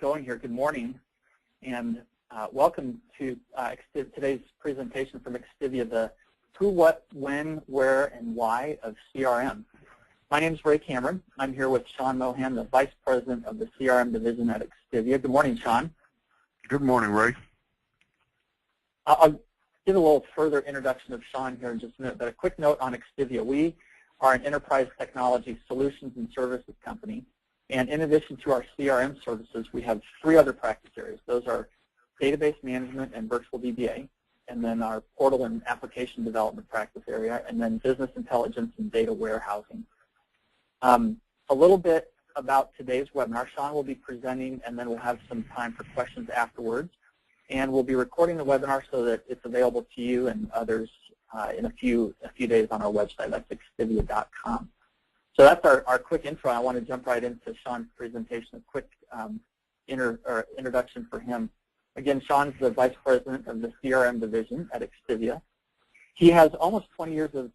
going here, good morning, and welcome to today's presentation from XTIVIA, the who, what, when, where, and why of CRM. My name is Ray Cameron. I'm here with Sean Mohan, the Vice President of the CRM Division at XTIVIA. Good morning, Sean. Good morning, Ray. I'll give a little further introduction of Sean here in just a minute, but a quick note on XTIVIA. We are an enterprise technology solutions and services company. And in addition to our CRM services, we have three other practice areas. Those are database management and virtual DBA, and then our portal and application development practice area, and then business intelligence and data warehousing. A little bit about today's webinar. Sean will be presenting, and then we'll have some time for questions afterwards. And we'll be recording the webinar so that it's available to you and others in a few days on our website. That's xtivia.com. So that's our quick intro. I want to jump right into Sean's presentation, a quick introduction for him. Again, Sean's the Vice President of the CRM Division at XTIVIA. He has almost 20 years of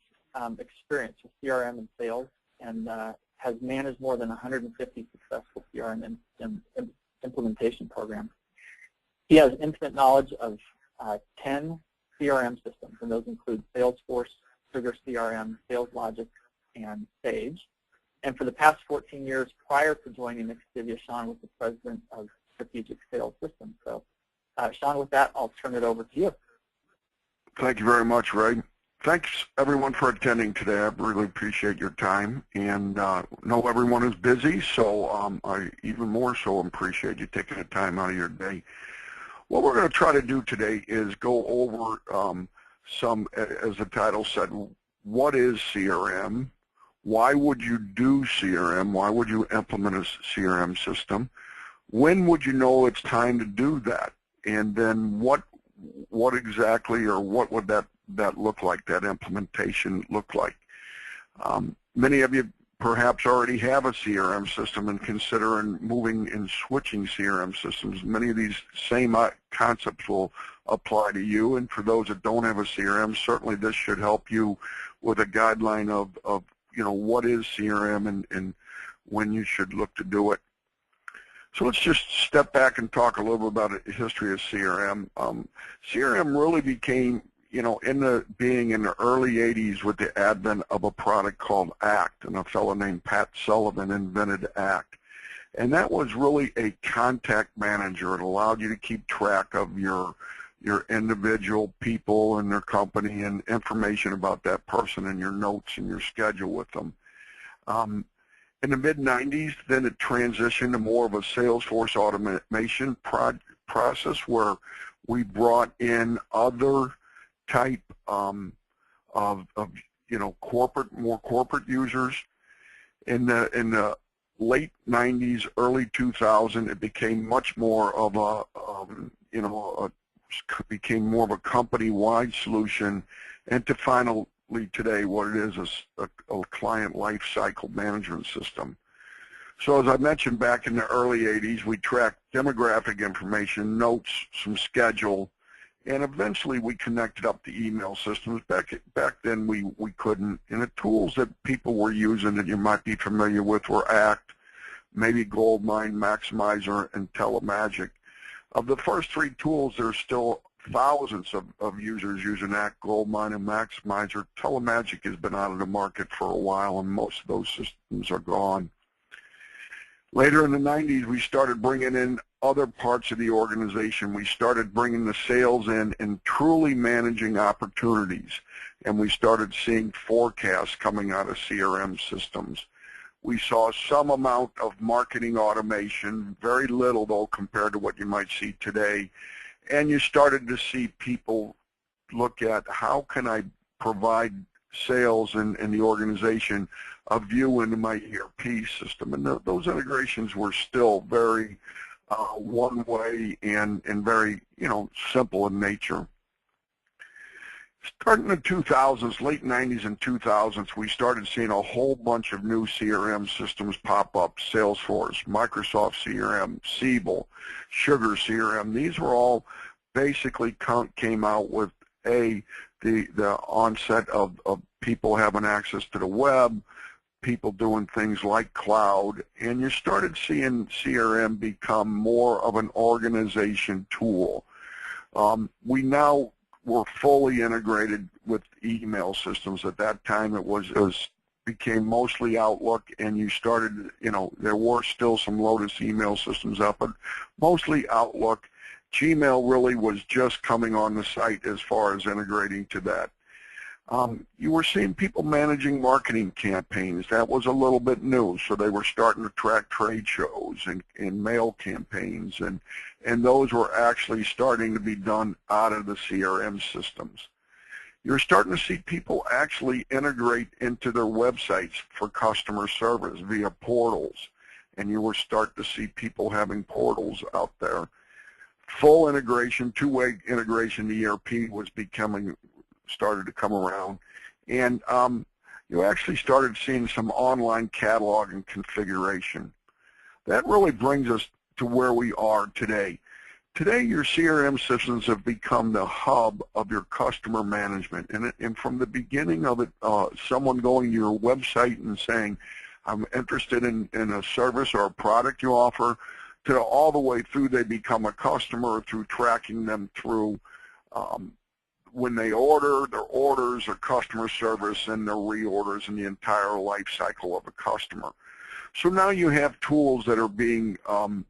experience with CRM and sales, and has managed more than 150 successful CRM implementation programs. He has intimate knowledge of 10 CRM systems, and those include Salesforce, Trigger CRM, SalesLogic, and Sage. And for the past 14 years prior to joining XTIVIA, Sean was the President of Strategic Sales Systems. So, Sean, with that, I'll turn it over to you. Thank you very much, Ray. Thanks, everyone, for attending today. I really appreciate your time. And know everyone is busy, so I even more so appreciate you taking the time out of your day. What we're going to try to do today is go over some, as the title said, what is CRM? Why would you do CRM? Why would you implement a CRM system? When would you know it's time to do that? And then what exactly, or what would that look like, that implementation look like? Many of you perhaps already have a CRM system and considering moving and switching CRM systems. Many of these same concepts will apply to you, and for those that don't have a CRM, certainly this should help you with a guideline of what is CRM and when you should look to do it. So let's just step back and talk a little bit about the history of CRM. CRM really became, in the early 80s with the advent of a product called ACT, and a fellow named Pat Sullivan invented ACT. And that was really a contact manager. It allowed you to keep track of your individual people and their company and information about that person and your notes and your schedule with them. In the mid-90s, then it transitioned to more of a Salesforce automation process where we brought in other type of more corporate users. In the late 90s, early 2000, it became much more of became more of a company-wide solution, and to finally today what it is a client life cycle management system. So as I mentioned, back in the early 80s, we tracked demographic information, notes, some schedule, and eventually we connected up the email systems. Back then we couldn't, and the tools that people were using that you might be familiar with were ACT, maybe Goldmine, Maximizer, and Telemagic. Of the first three tools, there's still thousands of users using ACT, Goldmine, and Maximizer. Telemagic has been out of the market for a while, and most of those systems are gone. Later in the 90s, we started bringing in other parts of the organization. We started bringing the sales in and truly managing opportunities, and we started seeing forecasts coming out of CRM systems. We saw some amount of marketing automation, very little though compared to what you might see today. And you started to see people look at how can I provide sales and the organization a view into my ERP system. And those integrations were still very one way and very simple in nature. Starting in the 2000s, late 90s and 2000s, we started seeing a whole bunch of new CRM systems pop up. Salesforce, Microsoft CRM, Siebel, Sugar CRM. These were all basically came out with the onset of people having access to the web, people doing things like cloud, and you started seeing CRM become more of an organization tool. We now were fully integrated with email systems. At that time, it became mostly Outlook, and you started, there were still some Lotus email systems up, but mostly Outlook. Gmail really was just coming on the site as far as integrating to that. You were seeing people managing marketing campaigns. That was a little bit new, so they were starting to track trade shows and mail campaigns, and those were actually starting to be done out of the CRM systems. You're starting to see people actually integrate into their websites for customer service via portals, and you were starting to see people having portals out there. Full integration, two-way integration to ERP was started to come around, and you actually started seeing some online catalog and configuration. That really brings us to where we are today. Today, your CRM systems have become the hub of your customer management, and from the beginning of it, someone going to your website and saying, I'm interested in a service or a product you offer, to all the way through they become a customer, through tracking them through when they order, their orders, their customer service, and their reorders, and the entire life cycle of a customer. So now you have tools that are being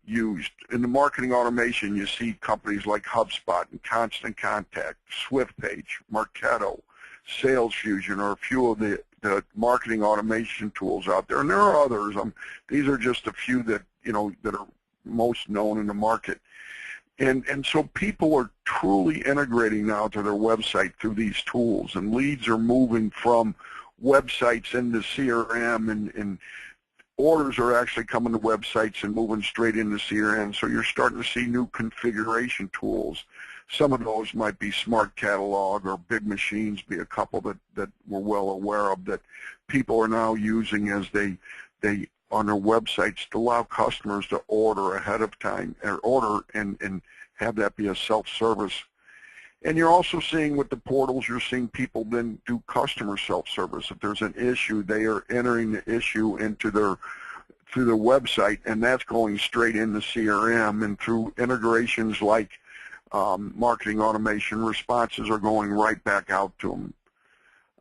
used. In the marketing automation, you see companies like HubSpot and Constant Contact, SwiftPage, Marketo, Sales Fusion are a few of the marketing automation tools out there, and there are others. These are just a few that that are most known in the market. And so people are truly integrating now to their website through these tools, and leads are moving from websites into CRM, and orders are actually coming to websites and moving straight into CRM. So you're starting to see new configuration tools. Some of those might be Smart Catalog, or Big Machines be a couple that we're well aware of that people are now using as they on their websites to allow customers to order ahead of time, or order and have that be a self-service. And you're also seeing with the portals, you're seeing people then do customer self-service. If there's an issue, they are entering the issue through their website, and that's going straight into CRM, and through integrations like marketing automation, responses are going right back out to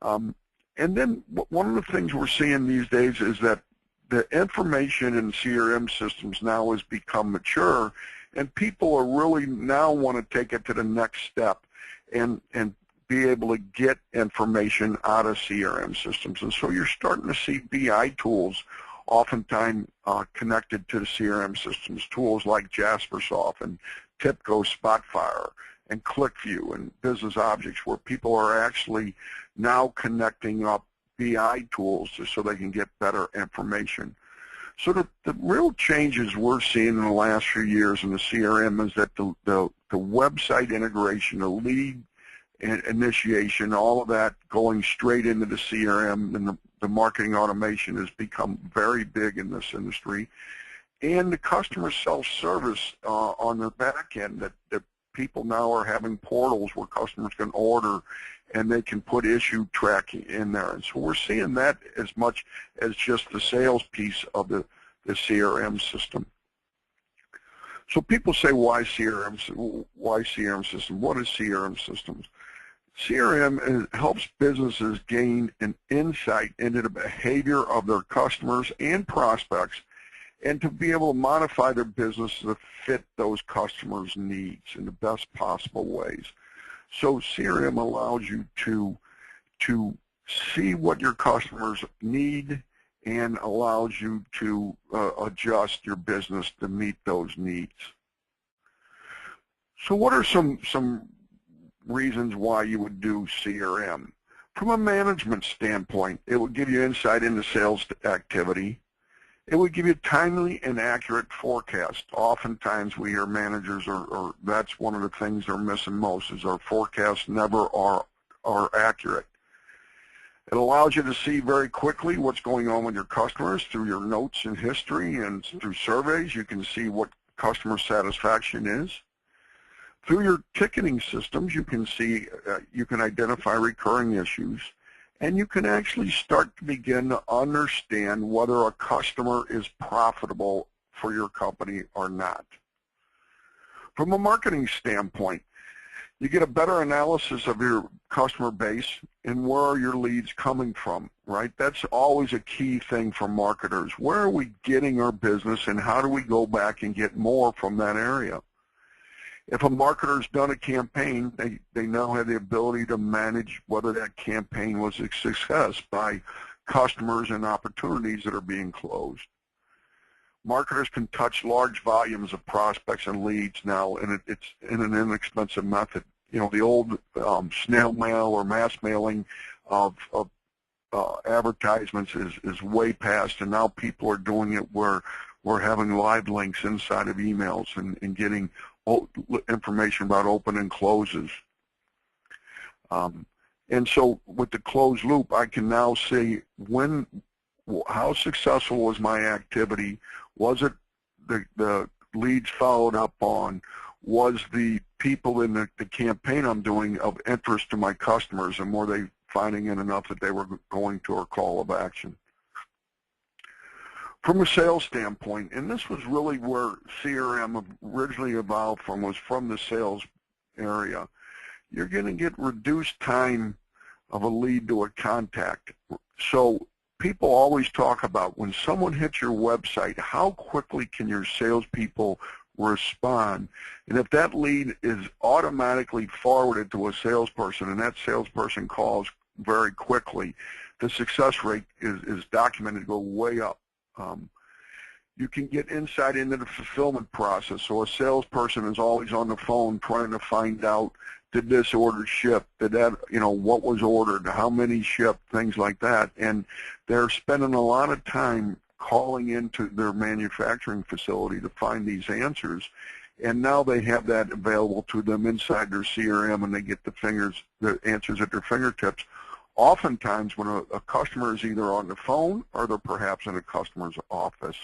them. And then one of the things we're seeing these days is that the information in CRM systems now has become mature, and people are really now want to take it to the next step and be able to get information out of CRM systems. And so you're starting to see BI tools oftentimes connected to the CRM systems, tools like Jaspersoft and TIPCO Spotfire and ClickView and Business Objects, where people are actually now connecting up BI tools so they can get better information. So the real changes we're seeing in the last few years in the CRM is that the website integration, the lead initiation, all of that going straight into the CRM, and the marketing automation has become very big in this industry. And the customer self-service on the back end, that people now are having portals where customers can order and they can put issue tracking in there. And so we're seeing that as much as just the sales piece of the CRM system. So people say, why CRM system? What is CRM systems? CRM helps businesses gain an insight into the behavior of their customers and prospects, and to be able to modify their business to fit those customers' needs in the best possible ways. So CRM allows you to see what your customers need, and allows you to adjust your business to meet those needs. So what are some reasons why you would do CRM? From a management standpoint, it would give you insight into sales activity. It would give you timely and accurate forecast. Oftentimes we hear managers, or that's one of the things they're missing most, is our forecasts never are accurate. It allows you to see very quickly what's going on with your customers through your notes and history, and through surveys you can see what customer satisfaction is. Through your ticketing systems you can see, you can identify recurring issues, and you can actually start to begin to understand whether a customer is profitable for your company or not. From a marketing standpoint, you get a better analysis of your customer base and where are your leads coming from, right? That's always a key thing for marketers. Where are we getting our business and how do we go back and get more from that area? If a marketer's done a campaign, they now have the ability to manage whether that campaign was a success by customers and opportunities that are being closed. Marketers can touch large volumes of prospects and leads now, and it's in an inexpensive method. You know, the old snail mail or mass mailing of advertisements is way past, and now people are doing it where we're having live links inside of emails and getting information about open and closes. And so with the closed loop, I can now see how successful was my activity. Was it the leads followed up on? Was the people in the campaign I'm doing of interest to my customers, and were they finding it enough that they were going to a call of action? From a sales standpoint, and this was really where CRM originally evolved from, was from the sales area. You're going to get reduced time of a lead to a contact. So people always talk about when someone hits your website, how quickly can your salespeople respond? And if that lead is automatically forwarded to a salesperson and that salesperson calls very quickly, the success rate is documented to go way up. You can get insight into the fulfillment process. So a salesperson is always on the phone trying to find out, did this order ship? Did that, you know, what was ordered? How many shipped? Things like that. And they're spending a lot of time calling into their manufacturing facility to find these answers. And now they have that available to them inside their CRM, and they get the answers at their fingertips. Oftentimes when a customer is either on the phone or they're perhaps in a customer's office,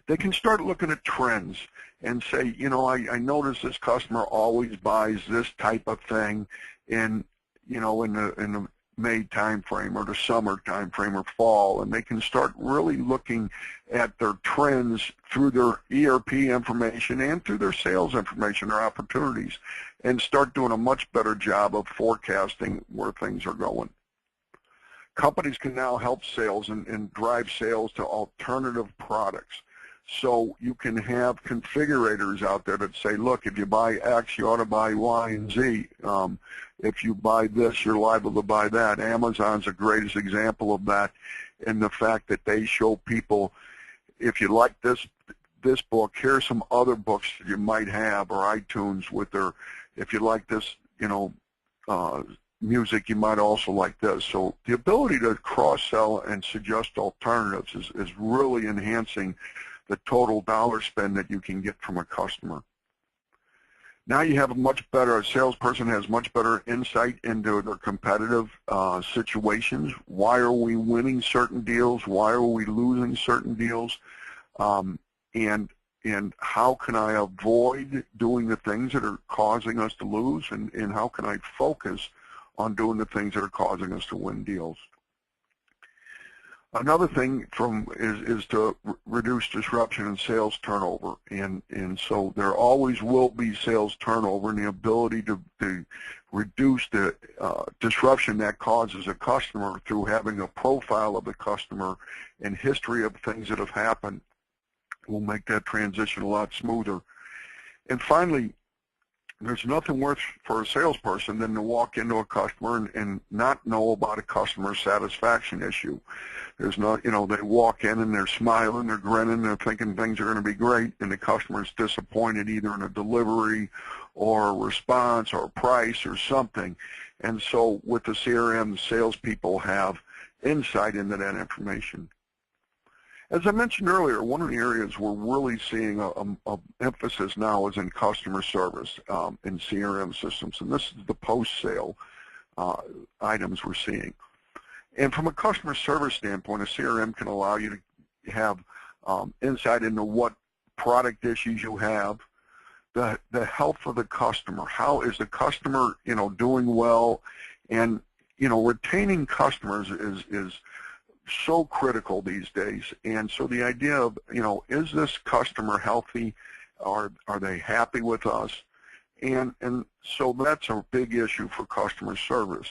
they can start looking at trends and say, you know, I notice this customer always buys this type of thing in, you know, in the May time frame or the summer time frame or fall, and they can start really looking at their trends through their ERP information and through their sales information or opportunities, and start doing a much better job of forecasting where things are going. Companies can now help sales and drive sales to alternative products. So you can have configurators out there that say, look, if you buy X, you ought to buy Y and Z. If you buy this, you're liable to buy that. Amazon's the greatest example of that, in the fact that they show people, if you like this book, here's some other books that you might have, or iTunes with their, if you like this, you know, music, you might also like this. So the ability to cross-sell and suggest alternatives is really enhancing the total dollar spend that you can get from a customer. Now you have a salesperson has much better insight into their competitive situations. Why are we winning certain deals? Why are we losing certain deals? And how can I avoid doing the things that are causing us to lose? And how can I focus on doing the things that are causing us to win deals? Another thing is to reduce disruption and sales turnover, and so there always will be sales turnover, and the ability to reduce the disruption that causes a customer through having a profile of the customer and history of things that have happened will make that transition a lot smoother. And finally, there's nothing worse for a salesperson than to walk into a customer and not know about a customer satisfaction issue. There's not, you know, they walk in and they're smiling, they're grinning, they're thinking things are going to be great, and the customer's disappointed either in a delivery or a response or a price or something. And so with the CRM, the salespeople have insight into that information. As I mentioned earlier, one of the areas we're really seeing an emphasis now is in customer service in CRM systems, and this is the post-sale items we're seeing. And from a customer service standpoint, a CRM can allow you to have insight into what product issues you have, the health of the customer. How is the customer, you know, doing well? And retaining customers is so critical these days. And so the idea of, is this customer healthy? Are they happy with us? And so that's a big issue for customer service.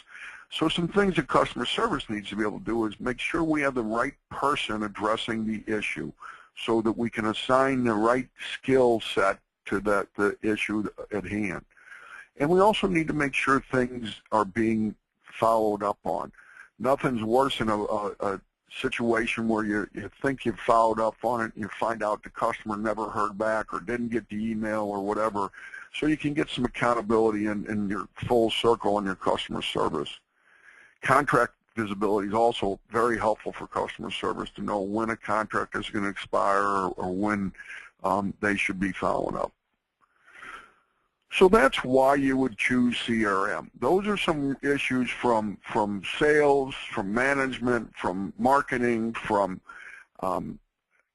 So some things that customer service needs to be able to do is make sure we have the right person addressing the issue so that we can assign the right skill set to the issue at hand. And we also need to make sure things are being followed up on. Nothing's worse than a situation where you think you've followed up on it and you find out the customer never heard back or didn't get the email or whatever. So you can get some accountability in your full circle in your customer service. Contract visibility is also very helpful for customer service to know when a contract is going to expire or when they should be following up. So that's why you would choose CRM. Those are some issues from sales, from management, from marketing, from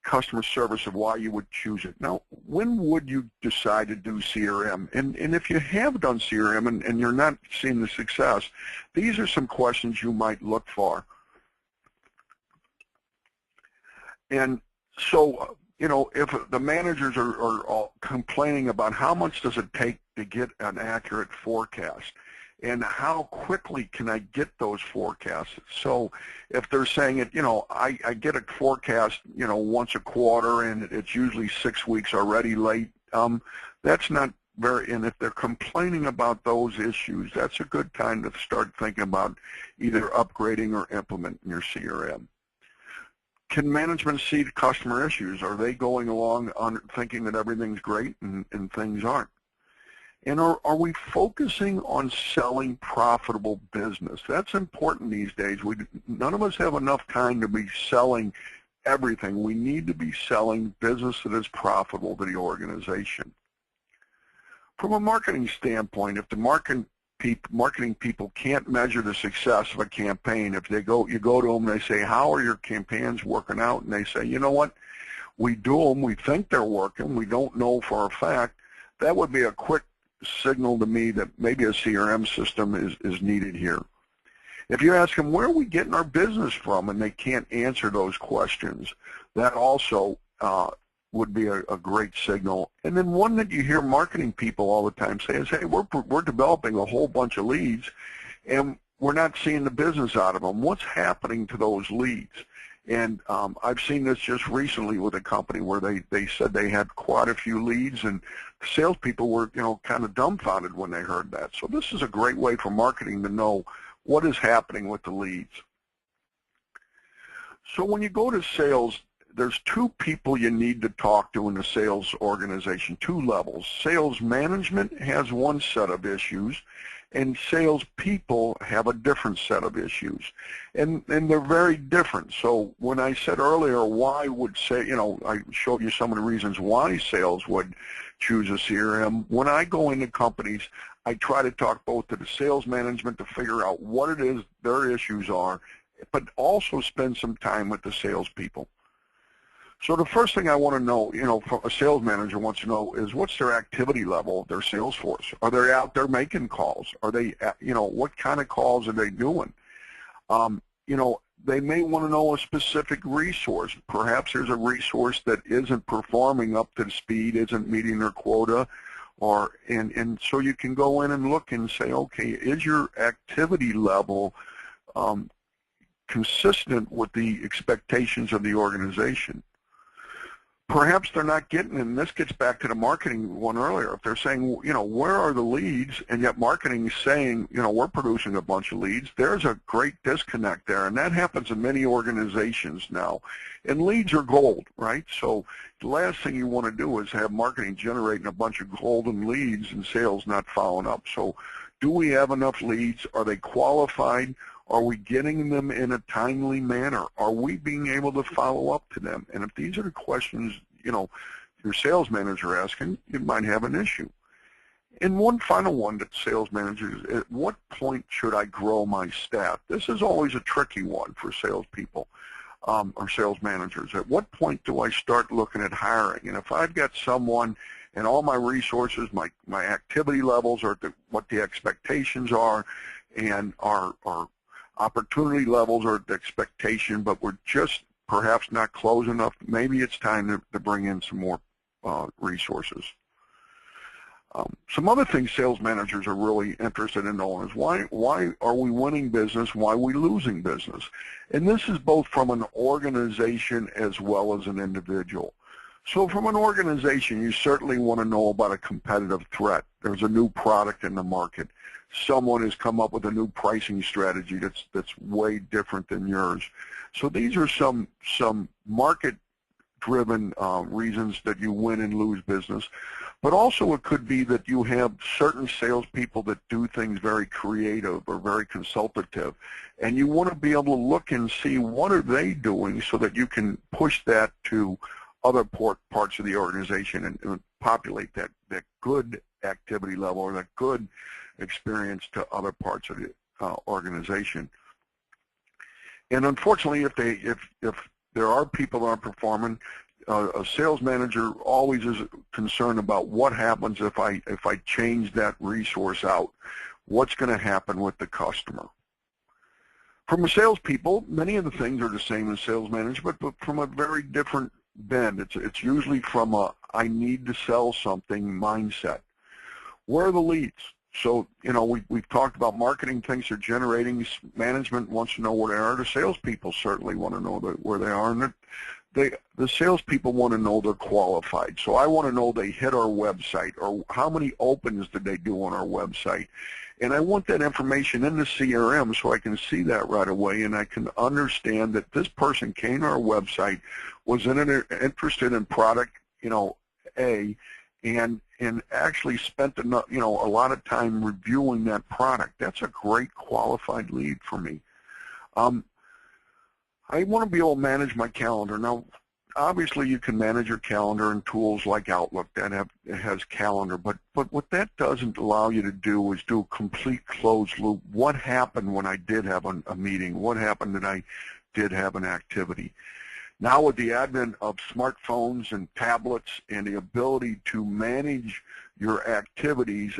customer service of why you would choose it. Now, when would you decide to do CRM? And if you have done CRM and you're not seeing the success, these are some questions you might look for. And so, if the managers are all complaining about how much does it take to get an accurate forecast and how quickly can I get those forecasts. So if they're saying it, I get a forecast, once a quarter and it's usually 6 weeks already late, that's not very, and if they're complaining about those issues, that's a good time to start thinking about either upgrading or implementing your CRM. Can management see the customer issues? Are they going along on thinking that everything's great and things aren't? And are we focusing on selling profitable business? That's important these days. None of us have enough time to be selling everything. We need to be selling business that is profitable to the organization. From a marketing standpoint, if the marketing people can't measure the success of a campaign, if you go to them and they say, how are your campaigns working out? And they say, you know what, we do them, we think they're working, we don't know for a fact, that would be a quick signal to me that maybe a CRM system is needed here. If you ask them, where are we getting our business from, and they can't answer those questions, that also would be a great signal. And then one that you hear marketing people all the time say is, hey, we're developing a whole bunch of leads, and we're not seeing the business out of them. What's happening to those leads? And I've seen this just recently with a company where they said they had quite a few leads, and salespeople were kind of dumbfounded when they heard that. So this is a great way for marketing to know what is happening with the leads. So when you go to sales, there's two people you need to talk to in the sales organization, two levels. Sales management has one set of issues, and sales people have a different set of issues, and they're very different. So when I said earlier, why would I showed you some of the reasons why sales would choose a CRM. When I go into companies, I try to talk both to the sales management to figure out what it is their issues are, but also spend some time with the salespeople. So the first thing I want to know, a sales manager wants to know is what's their activity level of their sales force? Are they out there making calls? Are they, what kind of calls are they doing? They may want to know a specific resource. Perhaps there's a resource that isn't performing up to the speed, isn't meeting their quota, and so you can go in and look and say, okay, is your activity level consistent with the expectations of the organization? Perhaps they're not getting, and this gets back to the marketing one earlier, if they're saying, where are the leads, and yet marketing is saying, we're producing a bunch of leads, there's a great disconnect there, and that happens in many organizations now. And leads are gold, right? So the last thing you want to do is have marketing generating a bunch of golden leads and sales not following up. So do we have enough leads? Are they qualified? Are we getting them in a timely manner? Are we being able to follow up to them? And if these are the questions, your sales manager asking, you might have an issue. And one final one that sales managers, at what point should I grow my staff? This is always a tricky one for salespeople or sales managers. At what point do I start looking at hiring? And if I've got someone and all my resources, my activity levels are what the expectations are, and are opportunity levels are at the expectation, but we're just perhaps not close enough. Maybe it's time to bring in some more resources. Some other things sales managers are really interested in knowing is why are we winning business, why are we losing business? And this is both from an organization as well as an individual. So from an organization, you certainly want to know about a competitive threat. There's a new product in the market. Someone has come up with a new pricing strategy that's way different than yours. So these are some market-driven reasons that you win and lose business. But also it could be that you have certain salespeople that do things very creative or very consultative, and you want to be able to look and see what are they doing so that you can push that to other parts of the organization and populate that good activity level or that good experience to other parts of the organization. And unfortunately, if there are people that aren't performing, a sales manager always is concerned about what happens if I change that resource out. What's going to happen with the customer? From a salespeople, many of the things are the same as sales management, but from a very different bend. It's usually from a I need to sell something mindset. Where are the leads? So, you know, we've talked about marketing things they're generating. Management wants to know where they are. The salespeople certainly want to know where they are. And the salespeople want to know they're qualified. So I want to know they hit our website, or how many opens did they do on our website. And I want that information in the CRM so I can see that right away, and I can understand that this person came to our website, was interested in product, you know, A, and actually spent a lot of time reviewing that product. That's a great qualified lead for me. I want to be able to manage my calendar. Now, obviously, you can manage your calendar in tools like Outlook that has calendar, but what that doesn't allow you to do is do a complete closed loop. What happened when I did have a meeting? What happened when I did have an activity? Now, with the advent of smartphones and tablets and the ability to manage your activities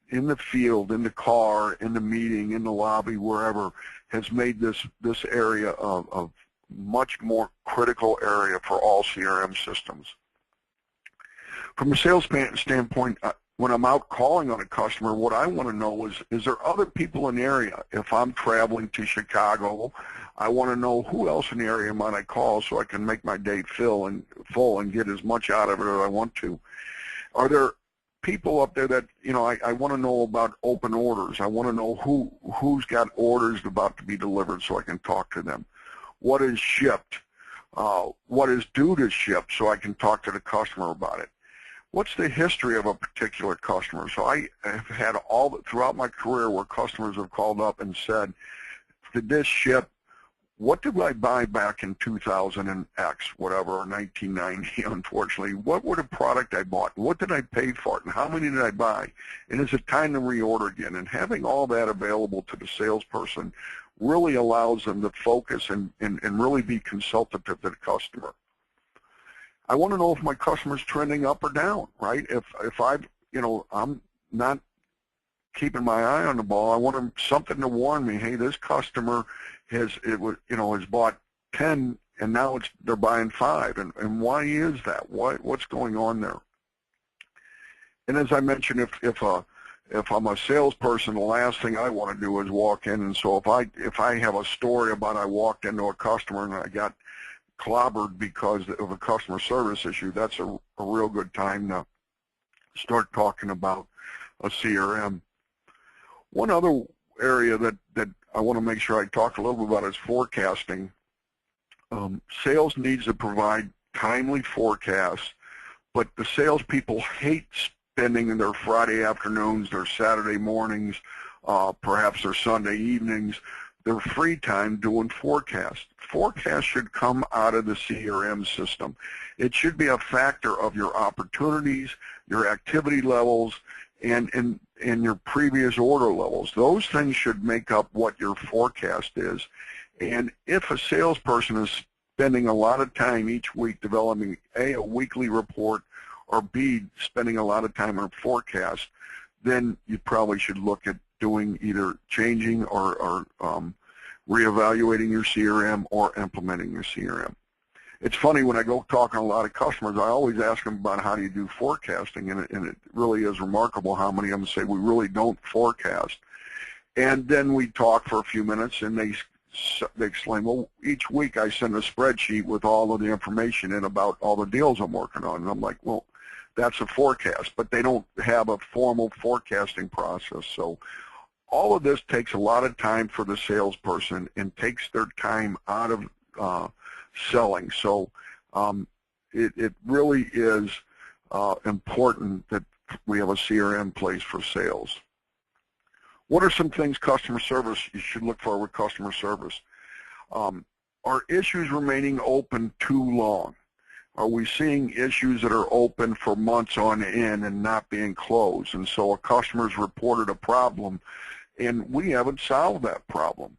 in the field, in the car, in the meeting, in the lobby, wherever, has made this area of much more critical area for all CRM systems. From a sales standpoint, when I'm out calling on a customer, what I want to know is there other people in the area? If I'm traveling to Chicago, I want to know who else in the area might I call so I can make my day full and get as much out of it as I want to. Are there people up there that, you know, I want to know about open orders. I want to know who's got orders about to be delivered so I can talk to them. What is shipped? What is due to ship so I can talk to the customer about it? What's the history of a particular customer? So I have had throughout my career where customers have called up and said, did this ship? What did I buy back in 2000 and X, whatever, or 1990, unfortunately? What were the product I bought? What did I pay for it? And how many did I buy? And is it time to reorder again? And having all that available to the salesperson really allows them to focus and really be consultative to the customer. I want to know if my customer's trending up or down, right? If I'm not keeping my eye on the ball, I want something to warn me, hey, this customer has bought 10 and now they're buying 5, and why is that? What's going on there? And as I mentioned, if I'm a salesperson, the last thing I want to do is walk in, and so if I have a story about I walked into a customer and I got clobbered because of a customer service issue, that's a real good time to start talking about a CRM. One other area that I want to make sure I talk a little bit about is forecasting. Sales needs to provide timely forecasts, but the salespeople hate spending their Friday afternoons, their Saturday mornings, perhaps their Sunday evenings, their free time doing forecasts. Forecasts should come out of the CRM system. It should be a factor of your opportunities, your activity levels, and your previous order levels. Those things should make up what your forecast is. And if a salesperson is spending a lot of time each week developing A, a weekly report, or B, spending a lot of time on a forecast, then you probably should look at doing either changing or reevaluating your CRM, or implementing your CRM. It's funny, when I go talk to a lot of customers, I always ask them about how do you do forecasting, and it really is remarkable how many of them say we really don't forecast. And then we talk for a few minutes, and they explain, well, each week I send a spreadsheet with all of the information in about all the deals I'm working on. And I'm like, well, that's a forecast, but they don't have a formal forecasting process. So all of this takes a lot of time for the salesperson and takes their time out of selling. So it really is important that we have a CRM in place for sales. What are some things customer service you should look for with customer service? Are issues remaining open too long? Are we seeing issues that are open for months on end and not being closed? And so a customer's reported a problem and we haven't solved that problem.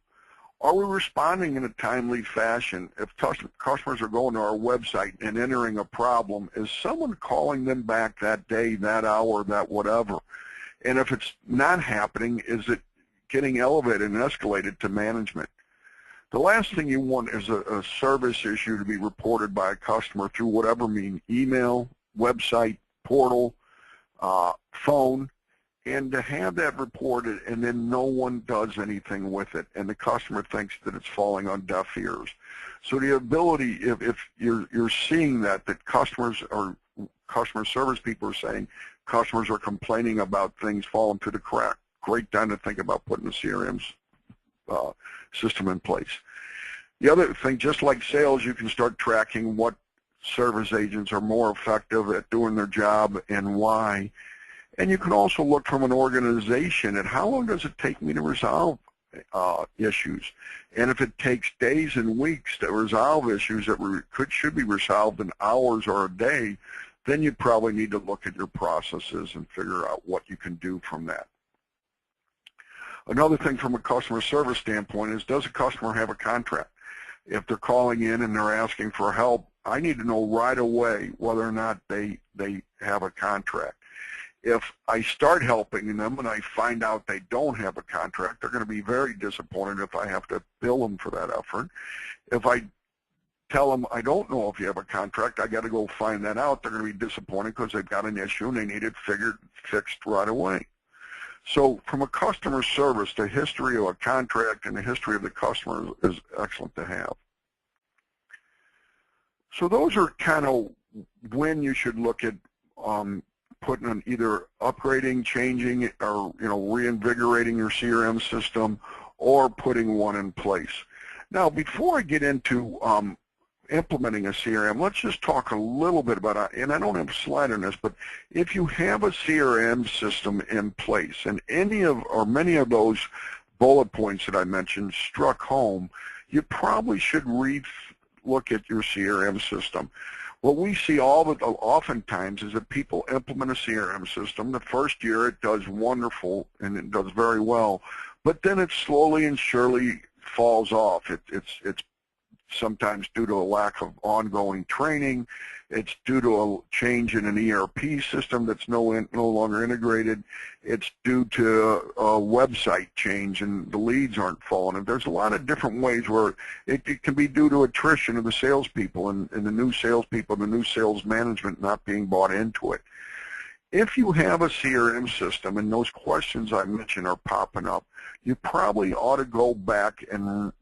Are we responding in a timely fashion? If customers are going to our website and entering a problem, is someone calling them back that day, that hour, that whatever? And if it's not happening, is it getting elevated and escalated to management? The last thing you want is a service issue to be reported by a customer through whatever means, email, website, portal, phone, and to have that reported and then no one does anything with it, and the customer thinks that it's falling on deaf ears. So the ability, if you're seeing that customer service people are saying customers are complaining about things falling through the crack, great time to think about putting the CRM system in place. The other thing, just like sales, you can start tracking what service agents are more effective at doing their job and why. And you can also look from an organization at how long does it take me to resolve issues. And if it takes days and weeks to resolve issues that should be resolved in hours or a day, then you probably need to look at your processes and figure out what you can do from that. Another thing from a customer service standpoint is, does a customer have a contract? If they're calling in and they're asking for help, I need to know right away whether or not they have a contract. If I start helping them and I find out they don't have a contract, they're going to be very disappointed if I have to bill them for that effort. If I tell them I don't know if you have a contract, I got to go find that out, they're going to be disappointed because they've got an issue and they need it fixed right away. So from a customer service, the history of a contract and the history of the customer is excellent to have. So those are kind of when you should look at putting on either upgrading, changing, or reinvigorating your CRM system, or putting one in place. Now, before I get into implementing a CRM, let's just talk a little bit about it. And I don't have a slide on this, but if you have a CRM system in place, and any of or many of those bullet points that I mentioned struck home, you probably should look at your CRM system. What we see oftentimes is that people implement a CRM system. The first year it does wonderful and it does very well, but then it slowly and surely falls off. It's sometimes due to a lack of ongoing training. It's due to a change in an ERP system that's no longer integrated. It's due to a website change and the leads aren't falling. And there's a lot of different ways where it can be due to attrition of the salespeople and the new salespeople, the new sales management not being bought into it. If you have a CRM system and those questions I mentioned are popping up, you probably ought to go back and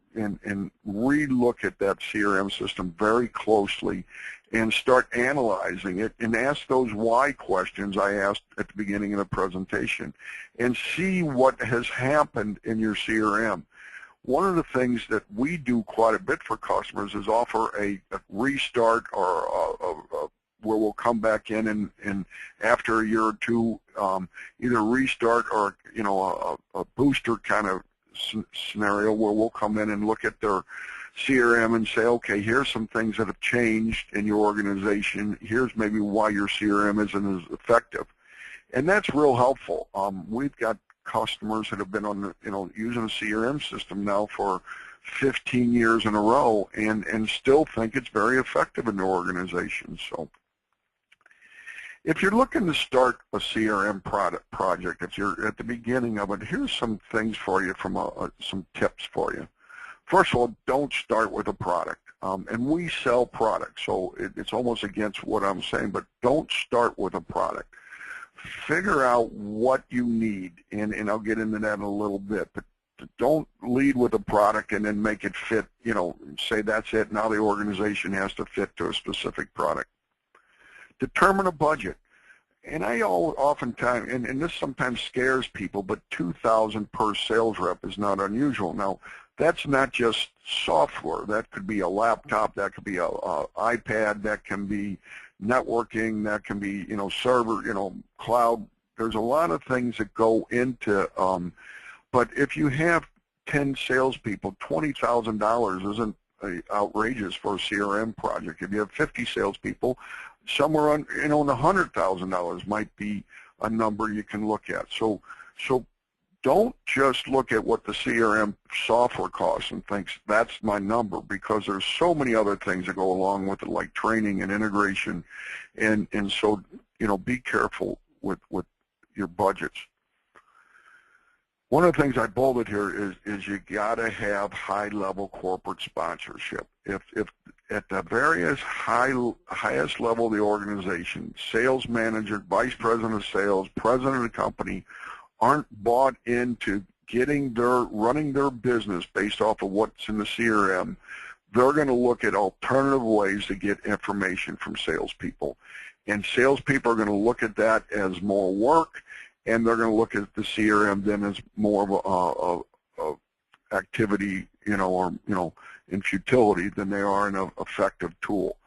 re-look at that CRM system very closely and start analyzing it and ask those why questions I asked at the beginning of the presentation and see what has happened in your CRM. One of the things that we do quite a bit for customers is offer a restart or where we'll come back in and after a year or two either restart or a booster kind of scenario where we'll come in and look at their CRM and say, okay, here's some things that have changed in your organization. Here's maybe why your CRM isn't as effective. And that's real helpful. We've got customers that have been on using a CRM system now for 15 years in a row and still think it's very effective in their organization. So if you're looking to start a CRM project, if you're at the beginning of it, here's some things for you from some tips for you. First of all, don't start with a product. And we sell products, so it's almost against what I'm saying, but don't start with a product. Figure out what you need, and I'll get into that in a little bit, but don't lead with a product and then make it fit, say that's it, now the organization has to fit to a specific product. Determine a budget. And I oftentimes, and this sometimes scares people, but $2,000 per sales rep is not unusual. Now, that's not just software. That could be a laptop, that could be a iPad, that can be networking, that can be, server, cloud. There's a lot of things that go into, but if you have 10 salespeople, $20,000 isn't outrageous for a CRM project. If you have 50 salespeople, somewhere on, in the $100,000 might be a number you can look at. So don't just look at what the CRM software costs and think that's my number, because there's so many other things that go along with it, like training and integration, and so be careful with your budgets. One of the things I bolded here is you got to have high-level corporate sponsorship. If at the highest level of the organization, sales manager, vice president of sales, president of the company, aren't bought into running their business based off of what's in the CRM, they're going to look at alternative ways to get information from salespeople. And salespeople are going to look at that as more work, and they're going to look at the CRM then as more of a activity, or in futility than they are an effective tool.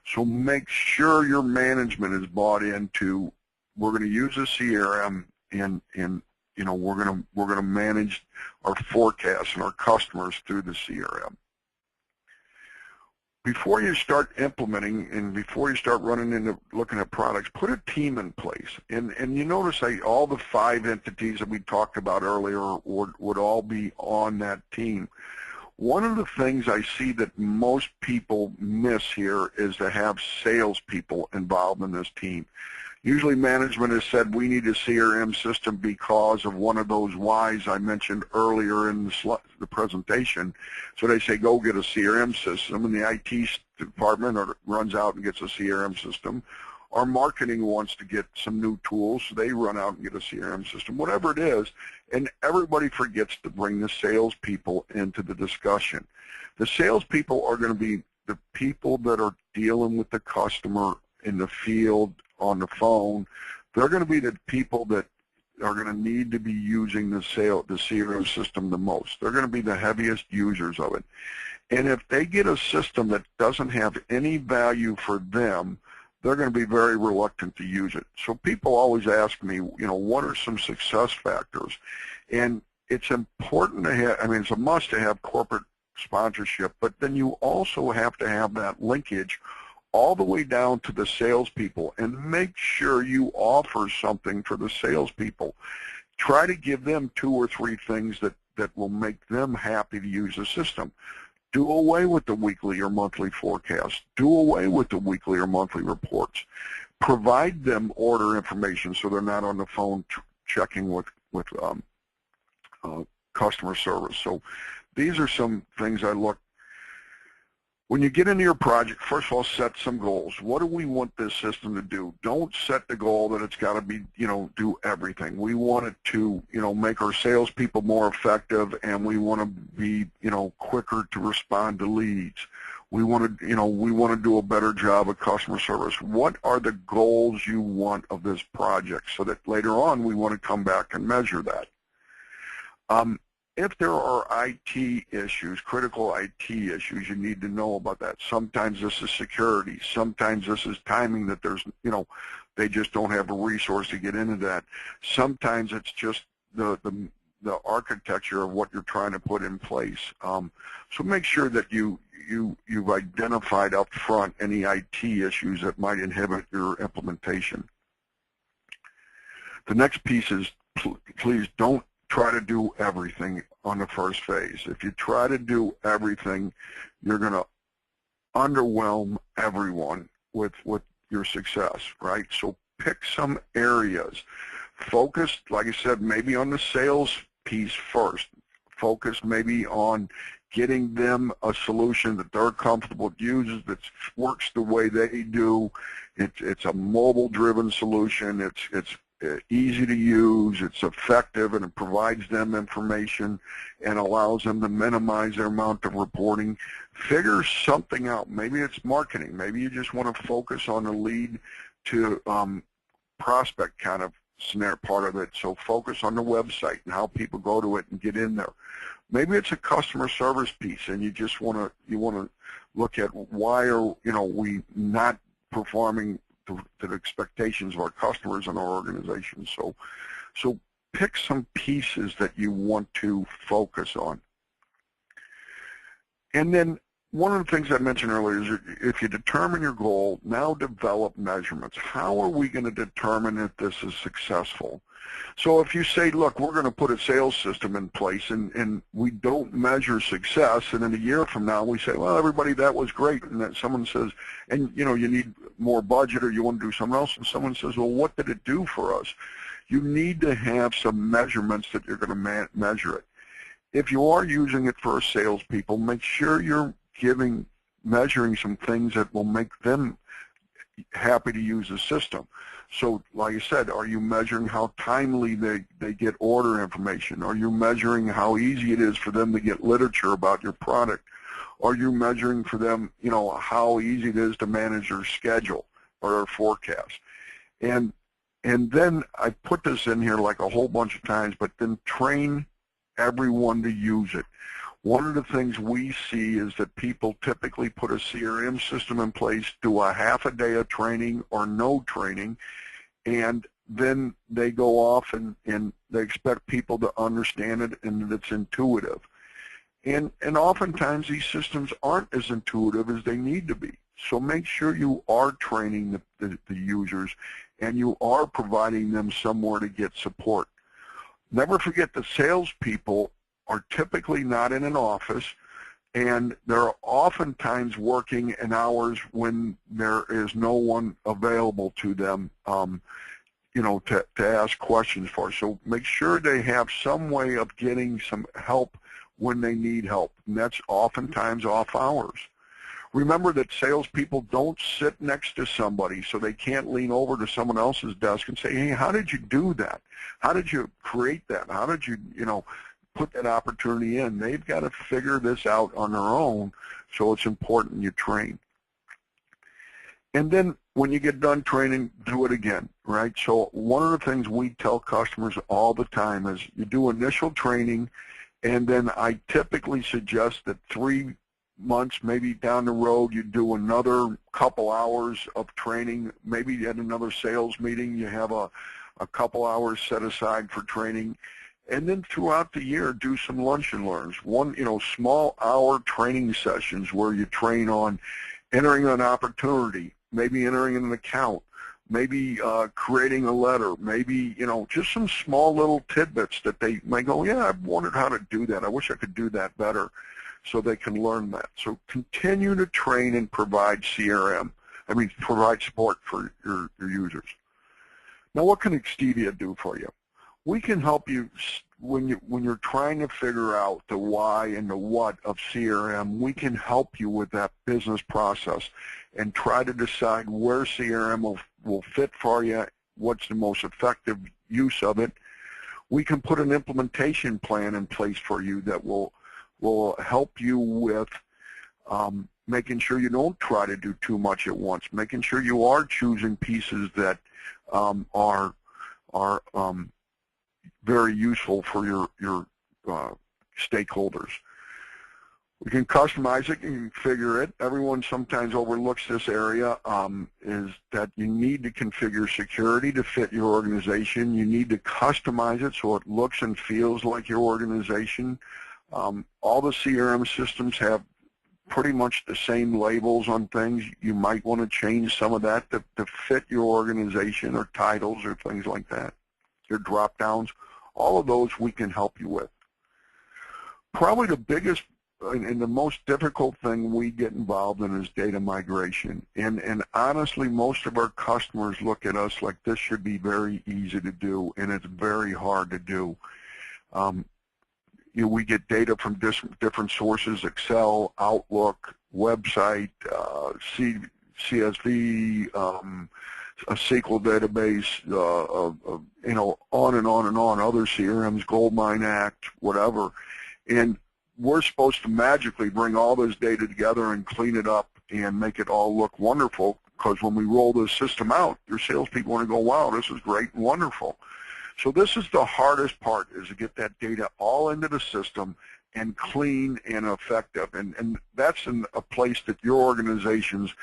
So make sure your management is bought into, we're going to use a CRM, and we're going to manage our forecasts and our customers through the CRM. Before you start implementing and before you start running into looking at products, put a team in place. And you notice all the 5 entities that we talked about earlier would all be on that team. One of the things I see that most people miss here is to have salespeople involved in this team. Usually management has said we need a CRM system because of one of those whys I mentioned earlier in the presentation. So they say go get a CRM system, and the IT department runs out and gets a CRM system. Our marketing wants to get some new tools, so they run out and get a CRM system, whatever it is, and everybody forgets to bring the salespeople into the discussion. The salespeople are going to be the people that are dealing with the customer in the field, on the phone. They're going to be the people that are going to need to be using the CRM system the most. They're going to be the heaviest users of it. And if they get a system that doesn't have any value for them, they're going to be very reluctant to use it. So people always ask me, what are some success factors? And it's important to have, it's a must to have corporate sponsorship, but then you also have to have that linkage all the way down to the salespeople, and make sure you offer something for the salespeople. Try to give them 2 or 3 things that will make them happy to use the system. Do away with the weekly or monthly forecast. Do away with the weekly or monthly reports. Provide them order information so they're not on the phone checking with customer service. So these are some things I look. When you get into your project, first of all, set some goals. What do we want this system to do? Don't set the goal that it's got to be, do everything. We want it to, make our salespeople more effective, and we want to be, quicker to respond to leads. We want to, do a better job of customer service. What are the goals you want of this project so that later on we want to come back and measure that? If there are IT issues, critical IT issues, you need to know about that. Sometimes this is security. Sometimes this is timing that there's, they just don't have a resource to get into that. Sometimes it's just the architecture of what you're trying to put in place. So make sure that you've identified up front any IT issues that might inhibit your implementation. The next piece is please don't try to do everything on the first phase. If you try to do everything, you're going to underwhelm everyone with your success, right? So pick some areas. Focus, like I said, maybe on the sales piece first. Focus maybe on getting them a solution that they're comfortable using, that works the way they do. It's a mobile-driven solution. It's easy to use, it's effective, and it provides them information and allows them to minimize their amount of reporting. Figure something out. Maybe it's marketing. Maybe you just want to focus on the lead to prospect kind of scenario part of it. So focus on the website and how people go to it and get in there. Maybe it's a customer service piece, and you just want to look at why are we not performing to the expectations of our customers and our organization. So pick some pieces that you want to focus on. And then one of the things I mentioned earlier is if you determine your goal, now develop measurements. How are we going to determine if this is successful? So if you say, look, we're going to put a sales system in place and we don't measure success, and then a year from now we say, well, everybody, that was great, and then someone says, and you need more budget or you want to do something else, and someone says, well, what did it do for us? You need to have some measurements that you're going to measure it. If you are using it for salespeople, make sure you're measuring some things that will make them happy to use the system. So like I said, are you measuring how timely they get order information? Are you measuring how easy it is for them to get literature about your product? Are you measuring for them, how easy it is to manage their schedule or their forecast? And then I put this in here like a whole bunch of times, but then train everyone to use it. One of the things we see is that people typically put a CRM system in place, do a half a day of training or no training, and then they go off and they expect people to understand it and that it's intuitive. And oftentimes these systems aren't as intuitive as they need to be. So make sure you are training the users and you are providing them somewhere to get support. Never forget the salespeople are typically not in an office, and they're oftentimes working in hours when there is no one available to them, to ask questions for. So make sure they have some way of getting some help when they need help, and that's oftentimes off hours. Remember that salespeople don't sit next to somebody, so they can't lean over to someone else's desk and say, hey, how did you do that? How did you create that? How did you, put that opportunity in? They've got to figure this out on their own, so it's important you train. And then when you get done training, do it again, right? So one of the things we tell customers all the time is you do initial training, and then I typically suggest that 3 months, maybe down the road, you do another couple hours of training. Maybe at another sales meeting, you have a couple hours set aside for training. And then throughout the year, do some lunch and learns. Small hour training sessions where you train on entering an opportunity, maybe entering an account, maybe creating a letter, maybe, just some small little tidbits that they might go, yeah, I've wondered how to do that. I wish I could do that better, so they can learn that. So continue to train and provide provide support for your users. Now, what can XTIVIA do for you? We can help you when you're trying to figure out the why and the what of CRM. We can help you with that business process and try to decide where CRM will fit for you, what's the most effective use of it. We can put an implementation plan in place for you that will help you with making sure you don't try to do too much at once, making sure you are choosing pieces that are very useful for your stakeholders. We can customize it and configure it. Everyone sometimes overlooks this area, is that you need to configure security to fit your organization. You need to customize it so it looks and feels like your organization. All the CRM systems have pretty much the same labels on things. You might want to change some of that to fit your organization, or titles or things like that, your drop downs. All of those we can help you with. Probably the biggest and the most difficult thing we get involved in is data migration. And honestly, most of our customers look at us like this should be very easy to do, and it's very hard to do. We get data from different sources: Excel, Outlook, website, CSV, a SQL database, on and on and on, other CRMs, Goldmine Act, whatever. And we're supposed to magically bring all this data together and clean it up and make it all look wonderful, because when we roll this system out, your salespeople want to go, wow, this is great and wonderful. So this is the hardest part, is to get that data all into the system and clean and effective. And that's a place that your organizations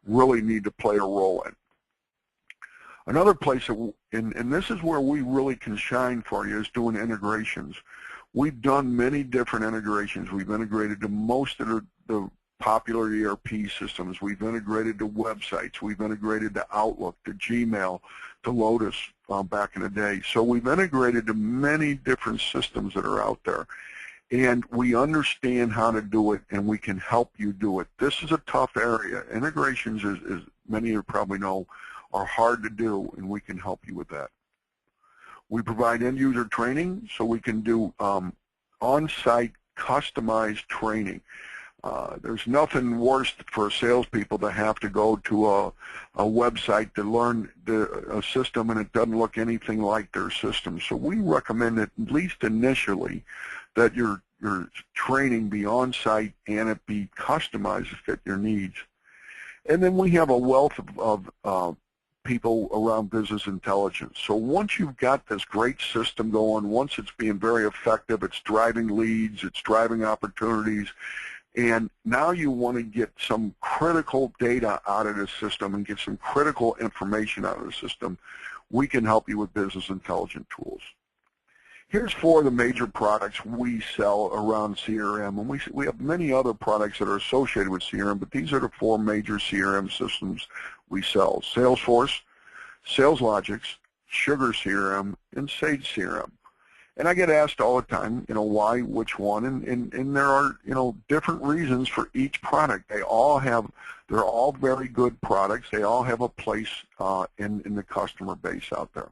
really need to play a role in. Another place, and this is where we really can shine for you, is doing integrations. We've done many different integrations. We've integrated to most of the popular ERP systems. We've integrated to websites. We've integrated to Outlook, to Gmail, to Lotus back in the day. So we've integrated to many different systems that are out there. And we understand how to do it, and we can help you do it. This is a tough area. Integrations, as many of you probably know, are hard to do, and we can help you with that. We provide end-user training, so we can do on-site customized training. There's nothing worse for salespeople to have to go to a website to learn a system, and it doesn't look anything like their system. So we recommend that, at least initially, that your training be on-site and it be customized to fit your needs. And then we have a wealth of people around business intelligence. So once you've got this great system going, once it's being very effective, it's driving leads, it's driving opportunities, and now you want to get some critical data out of the system and get some critical information out of the system, we can help you with business intelligence tools. Here's 4 of the major products we sell around CRM, and we have many other products that are associated with CRM, but these are the 4 major CRM systems we sell: Salesforce, SalesLogix, Sugar CRM, and Sage CRM. And I get asked all the time, why, which one, and there are, different reasons for each product. They're all very good products. They all have a place in the customer base out there.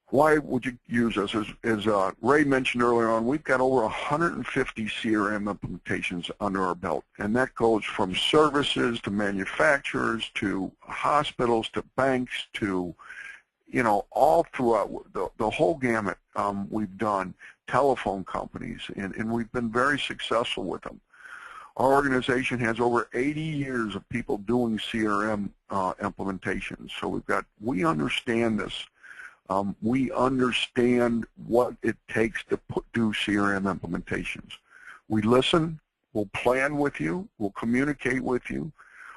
Why would you use us? As Ray mentioned earlier on, we've got over 150 CRM implementations under our belt, and that goes from services to manufacturers to hospitals to banks to, all throughout the whole gamut. We've done telephone companies, and we've been very successful with them. Our organization has over 80 years of people doing CRM implementations, so we understand this. We understand what it takes to do CRM implementations. We listen, we'll plan with you, we'll communicate with you.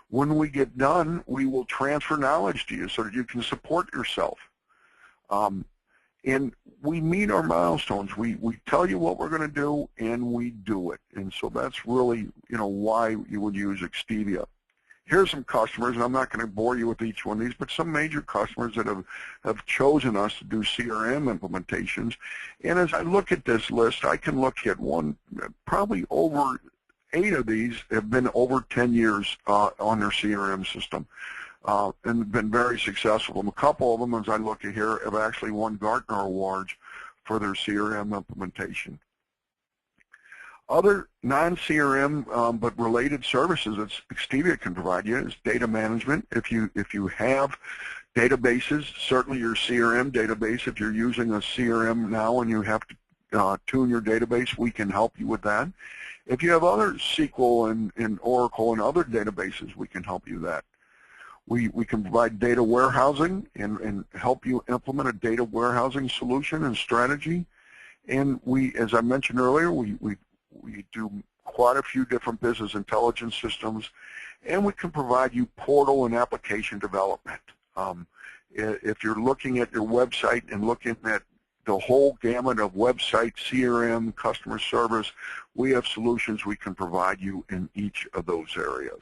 When we get done, we will transfer knowledge to you so that you can support yourself. And we meet our milestones. We tell you what we're going to do, and we do it. And so that's really, why you would use XTIVIA. Here's some customers, and I'm not going to bore you with each one of these, but some major customers that have chosen us to do CRM implementations. And as I look at this list, I can look at probably over 8 of these have been over 10 years on their CRM system and been very successful. And a couple of them, as I look at here, have actually won Gartner Awards for their CRM implementation. Other non-CRM but related services that XTIVIA can provide you is data management. If you have databases, certainly your CRM database, if you're using a CRM now and you have to tune your database, we can help you with that. If you have other SQL and Oracle and other databases, we can help you with that. We can provide data warehousing and help you implement a data warehousing solution and strategy. And as I mentioned earlier, we do quite a few different business intelligence systems, and we can provide you portal and application development. If you're looking at your website and looking at the whole gamut of website, CRM, customer service, we have solutions we can provide you in each of those areas.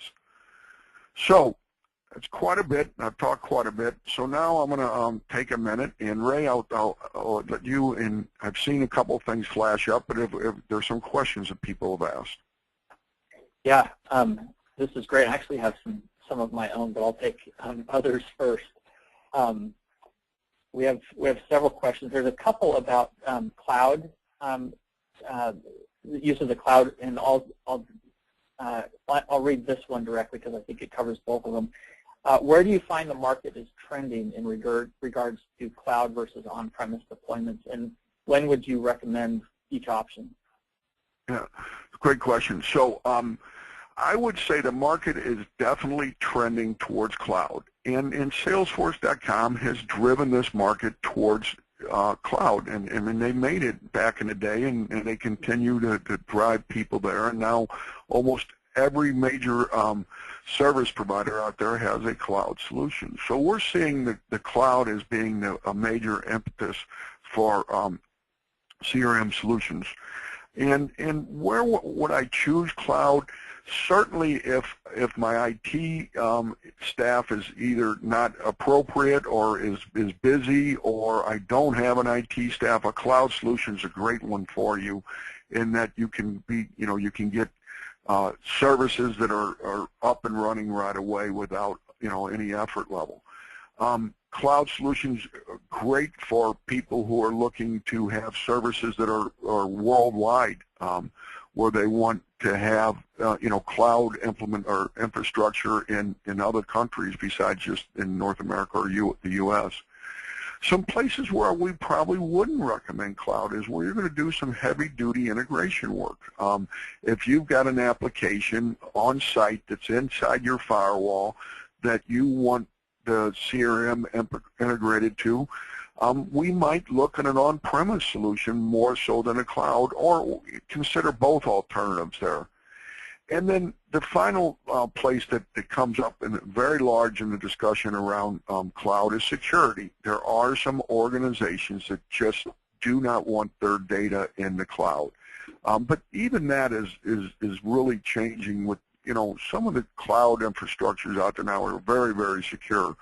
So that's quite a bit. I've talked quite a bit. So now I'm going to take a minute, and Ray, I'll let you, and I've seen a couple of things flash up, but if there's some questions that people have asked. Yeah, this is great. I actually have some of my own, but I'll take others first. We have several questions. There's a couple about cloud use of the cloud, and I'll read this one directly because I think it covers both of them. Where do you find the market is trending in regards to cloud versus on-premise deployments, and when would you recommend each option? Yeah, great question. So I would say the market is definitely trending towards cloud, and Salesforce.com has driven this market towards cloud, and they made it back in the day, and they continue to drive people there, and now almost every major service provider out there has a cloud solution. So we're seeing the cloud as being a major impetus for CRM solutions. And where would I choose cloud? Certainly if my IT staff is either not appropriate or is busy, or I don't have an IT staff, a cloud solution is a great one for you, in that you can you can get services that are up and running right away without any effort level. Cloud solutions are great for people who are looking to have services that are worldwide, where they want to have cloud implement or infrastructure in other countries besides just in North America or the U.S. Some places where we probably wouldn't recommend cloud is where you're going to do some heavy-duty integration work. If you've got an application on site that's inside your firewall that you want the CRM integrated to, we might look at an on-premise solution more so than a cloud, or consider both alternatives there. And then the final place that comes up very large in the discussion around cloud is security. There are some organizations that just do not want their data in the cloud. But even that is really changing with, some of the cloud infrastructures out there now are very, very secure.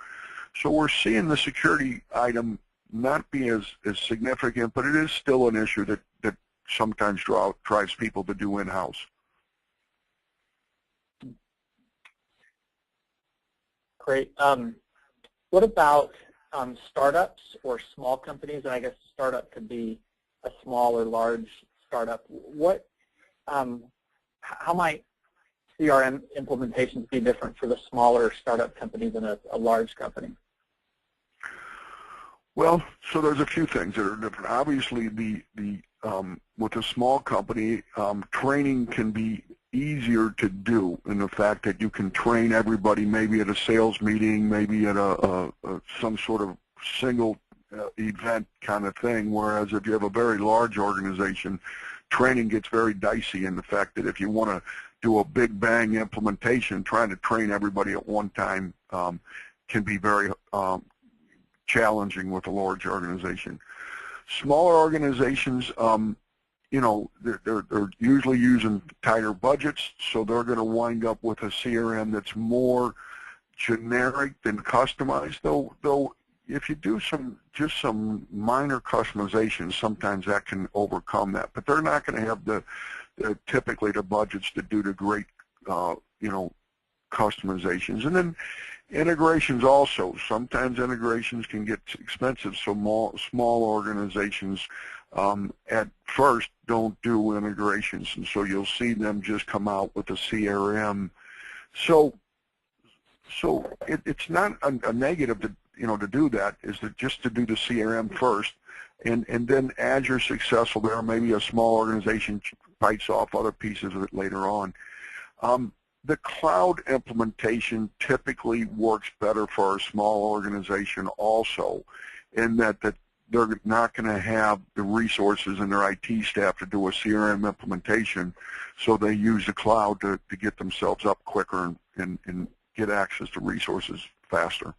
So we're seeing the security item not be as significant, but it is still an issue that sometimes drives people to do in-house. Great. What about startups or small companies? And I guess a startup could be a small or large startup. How might CRM implementations be different for the smaller startup company than a large company? Well, so there's a few things that are different. Obviously, with a small company, training can be easier to do in the fact that you can train everybody maybe at a sales meeting, maybe at some sort of single event kind of thing, whereas if you have a very large organization, training gets very dicey in the fact that if you want to do a big bang implementation, trying to train everybody at one time can be very challenging with a large organization. Smaller organizations, they're usually using tighter budgets, so they're going to wind up with a CRM that's more generic than customized. Though if you do just some minor customizations, sometimes that can overcome that. But they're not going to have typically the budgets to do the great customizations. And then integrations also. Sometimes integrations can get expensive, so small organizations at first don't do integrations, and so you'll see them just come out with a CRM. So it's not a negative to do that, is just to do the CRM first, and then as you're successful there, maybe a small organization bites off other pieces of it later on. The cloud implementation typically works better for a small organization also, in that they're not going to have the resources in their IT staff to do a CRM implementation, so they use the cloud to get themselves up quicker and get access to resources faster.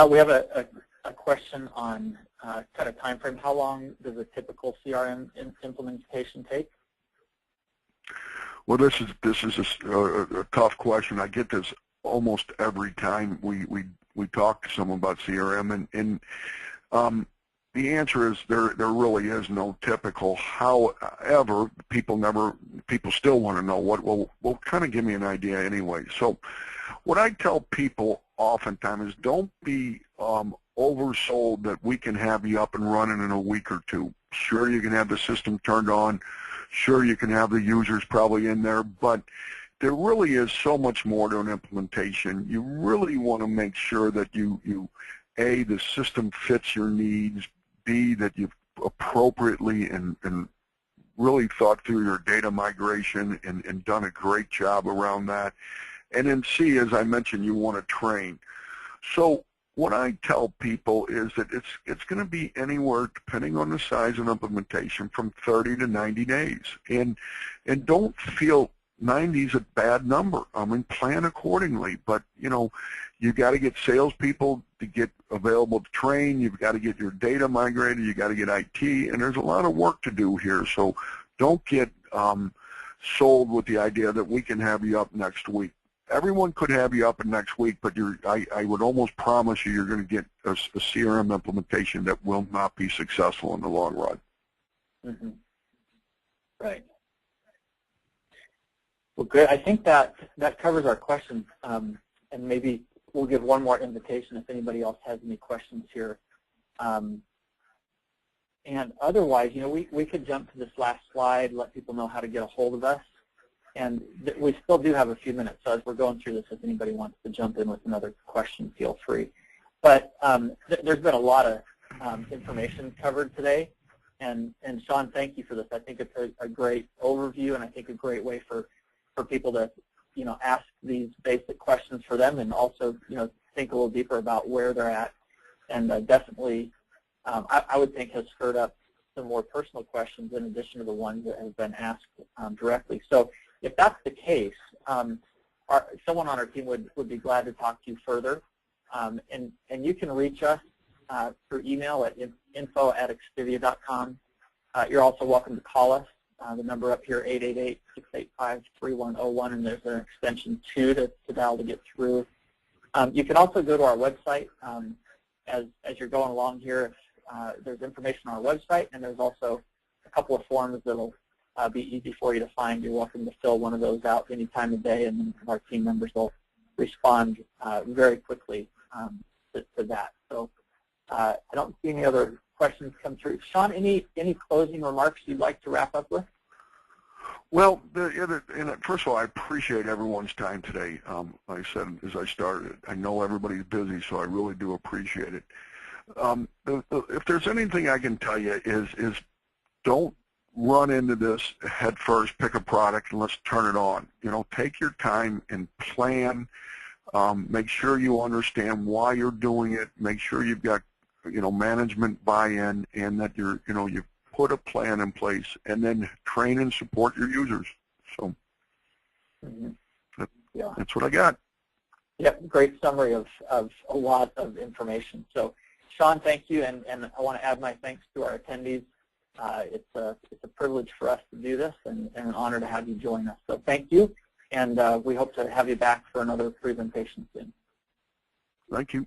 We have a question on kind of time frame. How long does a typical CRM implementation take? Well, this is a tough question. I get this almost every time we talk to someone about CRM, and the answer is there really is no typical. However, people still want to know well, kind of give me an idea anyway. So what I tell people oftentimes is don't be oversold that we can have you up and running in a week or two. Sure, you can have the system turned on. Sure, you can have the users probably in there, but there really is so much more to an implementation. You really want to make sure that A, the system fits your needs, B, that you've appropriately and really thought through your data migration and done a great job around that. And then C, as I mentioned, you want to train. So what I tell people is that it's going to be anywhere, depending on the size of implementation, from 30 to 90 days. And don't feel 90 is a bad number. I mean, plan accordingly. But, you got to get salespeople to get available to train. You've got to get your data migrated. You got to get IT. And there's a lot of work to do here. So don't get sold with the idea that we can have you up next week. Everyone could have you up in next week, but I would almost promise you're going to get a CRM implementation that will not be successful in the long run. Mm-hmm. Right. Well, good. I think that covers our questions, and maybe we'll give one more invitation if anybody else has any questions here. And otherwise, we could jump to this last slide, let people know how to get a hold of us. And we still do have a few minutes, so as we're going through this, if anybody wants to jump in with another question, feel free. But there's been a lot of information covered today, and Sean, thank you for this. I think it's a great overview, and I think a great way for people to, ask these basic questions for them, and also, think a little deeper about where they're at, and definitely, I would think has spurred up some more personal questions in addition to the ones that have been asked directly. So if that's the case, someone on our team would be glad to talk to you further. And you can reach us through email at info@xtivia.com. You're also welcome to call us. The number up here, 888-685-3101, and there's an extension 2 to dial to get through. You can also go to our website. As you're going along here, there's information on our website, and there's also a couple of forms that will be easy for you to find. You're welcome to fill one of those out any time of day, and then our team members will respond very quickly to that. So I don't see any other questions come through. Sean, any closing remarks you'd like to wrap up with? Well, first of all, I appreciate everyone's time today. Like I said, as I started, I know everybody's busy, so I really do appreciate it. If there's anything I can tell you is don't run into this head first, pick a product, and let's turn it on. Take your time and plan. Make sure you understand why you're doing it. Make sure you've got management buy-in, and that you put a plan in place, and then train and support your users. So that's what I got. Yep, great summary of a lot of information. So Sean, thank you, and I want to add my thanks to our attendees. It's a privilege for us to do this, and an honor to have you join us. So thank you, and we hope to have you back for another presentation soon. Thank you.